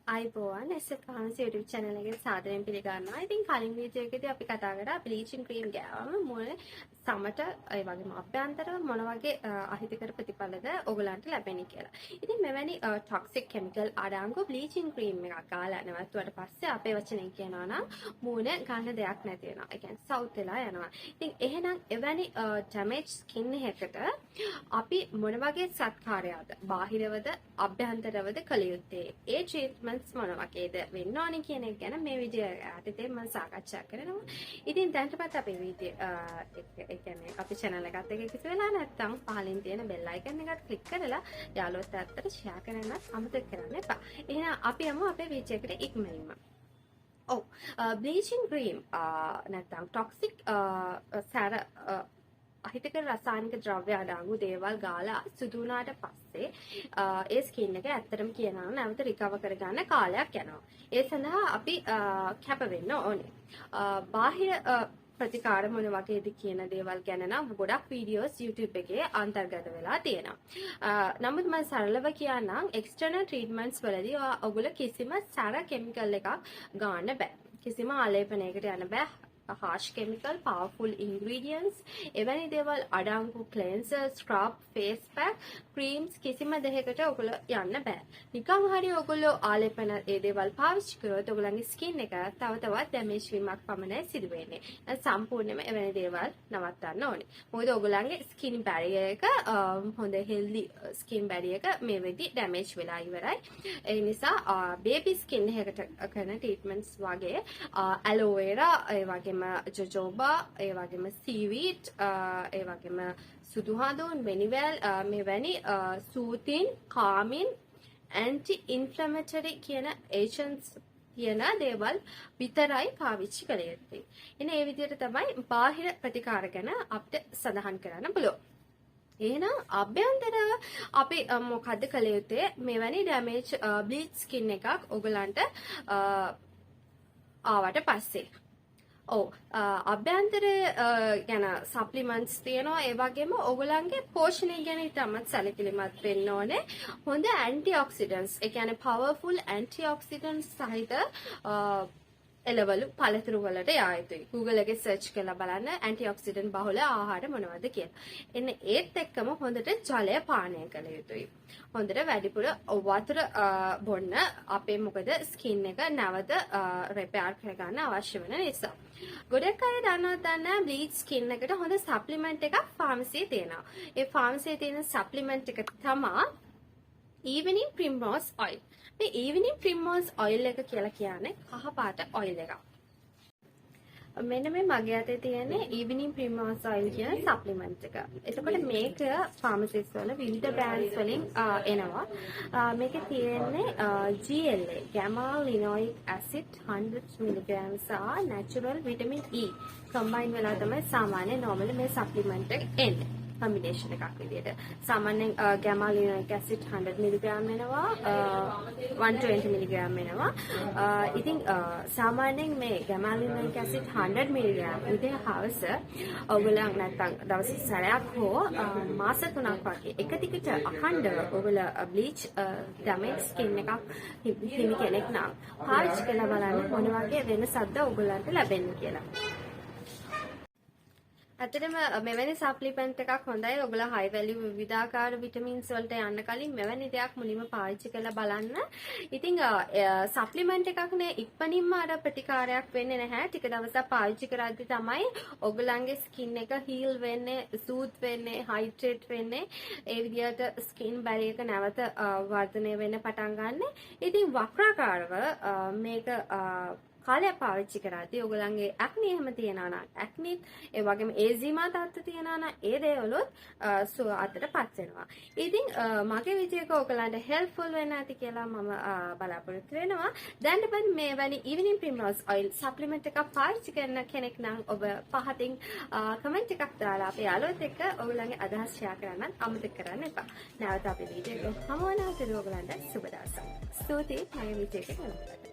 අයිබෝවන් පharmacist YouTube channel එකේ සාදරයෙන් පිළිගන්නවා. ඉතින් කලින් වීඩියෝ එකේදී අපි කතා කරා bleaching cream ගෑවම මුල සමට ඒ වගේම අභ්‍යන්තර මොන වගේ අහිතකර ප්‍රතිඵලද ඔයගලන්ට ලැබෙන්නේ කියලා. ඉතින් මෙවැනි toxic chemical අඩංගු bleaching cream එකක් ගාලා නැවතුවට පස්සේ අපේ වචනෙන් කියනවා නම් මූණ ගන්න දෙයක් නැති වෙනවා. ඒ කියන්නේ සවුත් වෙලා යනවා. ඉතින් එහෙනම් එවැනි damage skin එකකට අපි මොන වගේ සත්කාරයක්ද බාහිරවද අභ්‍යන්තරවද කළ යුත්තේ? ඒ treatment මොන වගේද වෙන්න ඕනේ කියන එක ගැන මේ වීඩියෝ යටතේ මම සාකච්ඡා කරනවා. ඉතින් දැනටපත් අපේ වීඩියෝ ඒ කියන්නේ අපේ channel එකත් එක්ක කිසි වෙලා නැත්නම් පහලින් තියෙන bell icon එකත් click කරලා යාළුවොත් අතට share කරන්නත් අමතක කරන්න එපා. එහෙනම් අපි යමු අපේ වීඩියෝ එකට ඉක්මනින්ම. bleaching cream නැත්නම් toxic සැර අහිතකර රසායනික ද්‍රව්‍ය අඩංගු දේවල් ගාලා සුදු වුණාට පස්සේ ඒ ස්කින් එක ඇත්තටම කියනවා නැවත රිකවර් කරගන්න කාලයක් යනවා. ඒ සඳහා අපි කැප වෙන්න ඕනේ. බාහිර ප්‍රතිකාර මොන වගේද කියන දේවල් ගැන නම් ගොඩක් වීඩියෝස් YouTube එකේ අන්තර්ගත වෙලා තියෙනවා. නමුත් මම සරලව කියන්නම් external treatments වලදී ඔයගොල්ලෝ කිසිම සැර chemical එකක් ගන්න බෑ. කිසිම ආලේපනයකට යන්න බෑ. harsh chemical, powerful ingredients, එවැනි දේවල් අඩංගු cleanser, scrub, face pack, creams කිසිම දෙයකට ඔයගොල්ලෝ යන්න බෑ. නිකන් හරි ඔයගොල්ලෝ ආලේපන ඒ දේවල් පාවිච්චි කරොත් ඔයගොල්ලන්ගේ skin එක තව තවත් damage වීමක් පමණයි සිදු වෙන්නේ. සම්පූර්ණයෙන්ම එවැනි දේවල් නවත්තන්න ඕනේ. මොකද ඔයගොල්ලන්ගේ skin barrier එක හොඳ healthy skin barrier එක මේ වෙද්දි damage වෙලා ඉවරයි. ඒ නිසා baby skin එකකට කරන treatments වගේ aloe vera ඒ වගේ jojoba ඒ වගේම seaweed ඒ වගේම සුදු හඳුන් වෙනිවැල් මෙවැනි soothing calming anti inflammatory කියන agents කියන දේවල් විතරයි පාවිච්චි කළ යුත්තේ. එන ඒ විදිහට තමයි බාහිර ප්‍රතිකාර ගැන අපිට සඳහන් කරන්න පුළුවන්. එහෙනම් අභ්‍යන්තරව අපි මොකද්ද කළ යුත්තේ? මෙවැනි damage bleach skin එකක් ඔයගලන්ට ආවට පස්සේ අභ්‍යන්තරයේ ගැන සප්ලිමන්ට්ස් තියෙනවා. ඒ වගේම ඔයගලන්ගේ පෝෂණය ගැන ඉතාමත් සැලකිලිමත් වෙන්න ඕනේ. හොඳ ඇන්ටිऑක්සිඩන්ට්ස් ඒ කියන්නේ පවර්ෆුල් ඇන්ටිऑක්සිඩන්ට්ස් සහිත එළවලු පළතුරු වලට යා යුතුයි. Google එකේ search කරලා බලන්න ඇන්ටිऑක්සිඩන්ට් බහුල ආහාර මොනවද කියලා. එන්න ඒත් එක්කම හොඳට ජලය පානය කළ යුතුයි. හොඳට වැඩිපුර වතුර බොන්න. අපේ මොකද ස්කින් එක නැවත රිපෙයාර් කරගන්න අවශ්‍ය වෙන නිසා. ගොඩක් අය දන්නවද බ්ලීච් ස්කින් එකට හොඳ සප්ලිමන්ට් එකක් ෆාමසියේ තියෙනවා. ඒ ෆාමසියේ තියෙන සප්ලිමන්ට් එක තමයි evening primrose oil. මේ evening primrose oil එක කියලා කියන්නේ කහ පාට oil එකක්. මෙන්න මේ මගේ අතේ තියෙන evening primrose oil කියන supplement එක. එතකොට මේක pharmacist වල විවිධ brands වලින් එනවා. මේකේ තියෙන්නේ GLA gamma linoleic acid 100 mg සහ natural vitamin E combine වෙලා තමයි සාමාන්‍ය normal මේ supplement එක එන්නේ. combination එකක් විදියට. සාමාන්‍යයෙන් gamma linoleic acid 100 mg වෙනවා 120 mg වෙනවා. ඉතින් සාමාන්‍යයෙන් මේ gamma linoleic acid 100 mg විතර හවස ඔයගොල්ලන් නැත්තම් දවස් සැරයක් හෝ මාස 3ක් වගේ එක දිගට අඛණ්ඩව ඔයගොල්ලෝ bleach damage skin එකක් හිමි කෙනෙක් නම් පාවිච්චි කරලා බලන්න මොන වගේ වෙනසක්ද ඔයගොල්ලන්ට ලැබෙන්නේ කියලා. ඇත්තටම මෙවැනි සප්ලිමන්ට් එකක් හොඳයි. ඔයගොල්ලෝ high value විවිධාකාර vitamins වලට යන්න කලින් මෙවැනි දෙයක් මුලින්ම පාවිච්චි කරලා බලන්න. ඉතින් සප්ලිමන්ට් එකක් නේ ඉක්මනින්ම අර ප්‍රතිකාරයක් වෙන්නේ නැහැ. ටික දවසක් පාවිච්චි කරද්දී තමයි ඔයගොල්ලන්ගේ skin එක heal වෙන්නේ, soothe වෙන්නේ, hydrate වෙන්නේ. ඒ විදිහට skin barrier එක නැවත වර්ධනය වෙන්න පටන් ගන්න. ඉතින් වක්‍රාකාරව මේක කාලයක් පාවිච්චි කරද්දී ඔයගොල්ලන්ගේ acne එහෙම තියනවා නම් acne ඒ වගේම eczema තත්ත්ව තියනවා නම් ඒ දේවලුත් අතටපත් වෙනවා. ඉතින් මගේ වීඩියෝ එක ඔයගොල්ලන්ට helpful වෙන්න ඇති කියලා මම බලාපොරොත්තු වෙනවා. දැන්පත් මේ වැනි evening primrose oil supplement එකක් පාවිච්චි කරන කෙනෙක් නම් ඔබ පහතින් comment එකක් දාලා අපේ යාළුවොත් එක්ක ඔයගොල්ලන්ගේ අදහස් share කරන්නත් අමතක කරන්න එපා. නැවත අපේ වීඩියෝ එක හමුවනවා. ඔයගොල්ලන්ට සුබ දවසක්. ස්තුතියි මගේ වීඩියෝ එක බලන්න.